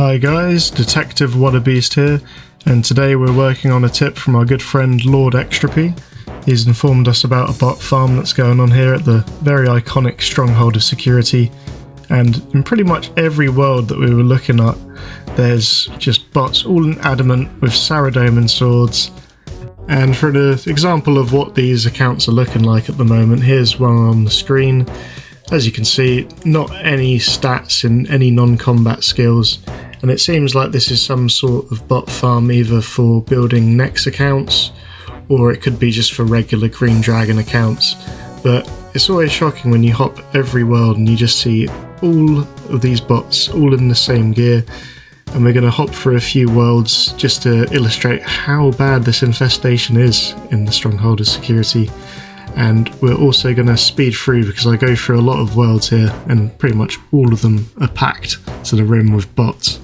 Hi guys, Detective Wadabeast here, and today we're working on a tip from our good friend Lord Extrapy. He's informed us about a bot farm that's going on here at the very iconic Stronghold of Security, and in pretty much every world that we were looking at, there's just bots all in adamant with Saradomin swords. And for an example of what these accounts are looking like at the moment, here's one on the screen. As you can see, not any stats in any non-combat skills, and it seems like this is some sort of bot farm either for building Nex accounts, or it could be just for regular Green Dragon accounts. But it's always shocking when you hop every world and you just see all of these bots all in the same gear. And we're going to hop through a few worlds just to illustrate how bad this infestation is in the Stronghold of Security. And we're also going to speed through because I go through a lot of worlds here and pretty much all of them are packed to the rim with bots.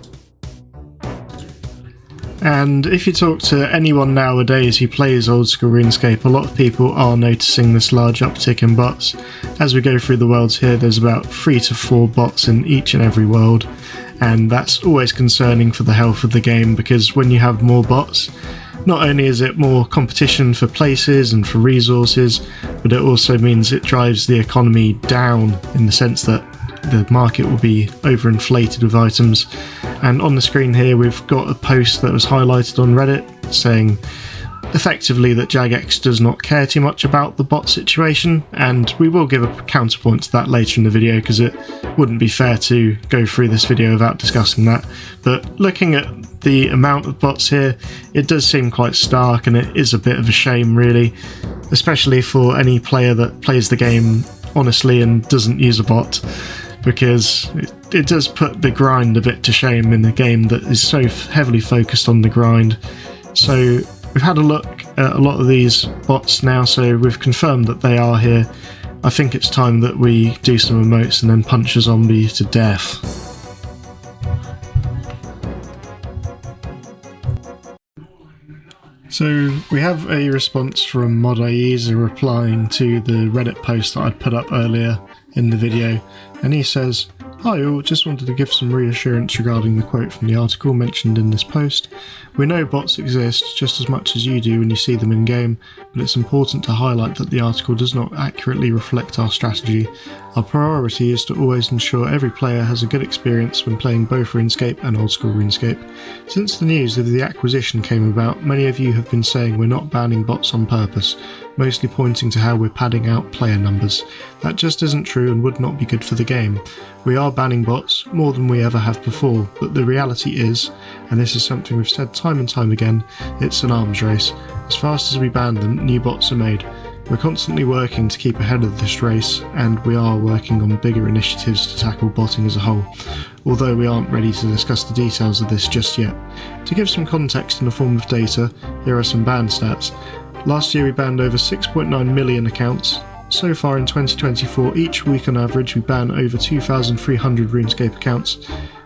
And if you talk to anyone nowadays who plays old school RuneScape, a lot of people are noticing this large uptick in bots. As we go through the worlds here, there's about 3 to 4 bots in each and every world, and that's always concerning for the health of the game, because when you have more bots, not only is it more competition for places and for resources, but it also means it drives the economy down in the sense that the market will be overinflated with items. And on the screen here we've got a post that was highlighted on Reddit saying effectively that Jagex does not care too much about the bot situation, and we will give a counterpoint to that later in the video because it wouldn't be fair to go through this video without discussing that. But looking at the amount of bots here, it does seem quite stark, and it is a bit of a shame really, especially for any player that plays the game honestly and doesn't use a bot, because it does put the grind a bit to shame in a game that is so heavily focused on the grind. So we've had a look at a lot of these bots now, so we've confirmed that they are here. I think it's time that we do some emotes and then punch a zombie to death. So we have a response from Modas replying to the Reddit post that I'd put up earlier in the video, and he says, "Hi all, just wanted to give some reassurance regarding the quote from the article mentioned in this post. We know bots exist just as much as you do when you see them in game, but it's important to highlight that the article does not accurately reflect our strategy. Our priority is to always ensure every player has a good experience when playing both RuneScape and old school RuneScape. Since the news of the acquisition came about, many of you have been saying we're not banning bots on purpose, mostly pointing to how we're padding out player numbers. That just isn't true and would not be good for the game. We are banning bots, more than we ever have before, but the reality is, and this is something we've said time and time again, it's an arms race. As fast as we ban them, new bots are made. We're constantly working to keep ahead of this race, and we are working on bigger initiatives to tackle botting as a whole, although we aren't ready to discuss the details of this just yet. To give some context in the form of data, here are some ban stats. Last year we banned over 6.9 million accounts. So far in 2024, each week on average we ban over 2,300 RuneScape accounts.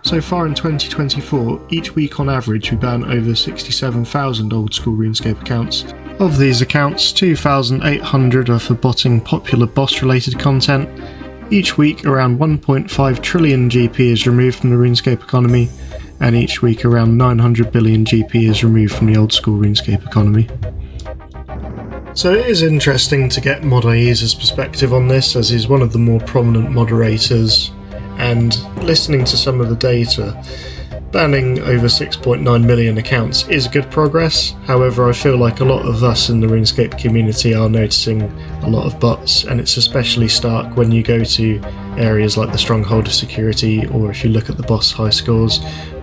So far in 2024, each week on average we ban over 67,000 old school RuneScape accounts. Of these accounts, 2,800 are for botting popular boss related content. Each week around 1.5 trillion GP is removed from the RuneScape economy, and each week around 900 billion GP is removed from the old school RuneScape economy. So it is interesting to get Modas' perspective on this, as he's one of the more prominent moderators, and listening to some of the data, banning over 6.9 million accounts is good progress. However, I feel like a lot of us in the RuneScape community are noticing a lot of bots, and it's especially stark when you go to areas like the Stronghold of Security, or if you look at the boss high scores.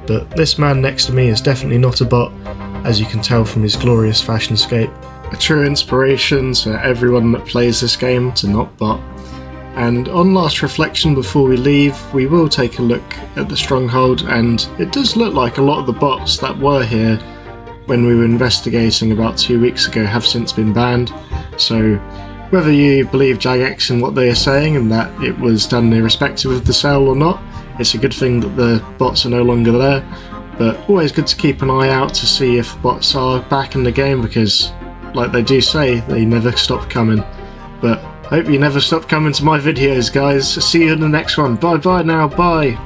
But this man next to me is definitely not a bot, as you can tell from his glorious fashion scape. A true inspiration to everyone that plays this game to not bot. And on last reflection before we leave, we will take a look at the Stronghold, and it does look like a lot of the bots that were here when we were investigating about 2 weeks ago have since been banned. So whether you believe Jagex and what they are saying and that it was done irrespective of the sale or not, it's a good thing that the bots are no longer there. But always good to keep an eye out to see if bots are back in the game, because like they do say, they never stop coming. But hope you never stop coming to my videos, guys. See you in the next one. Bye bye now. Bye.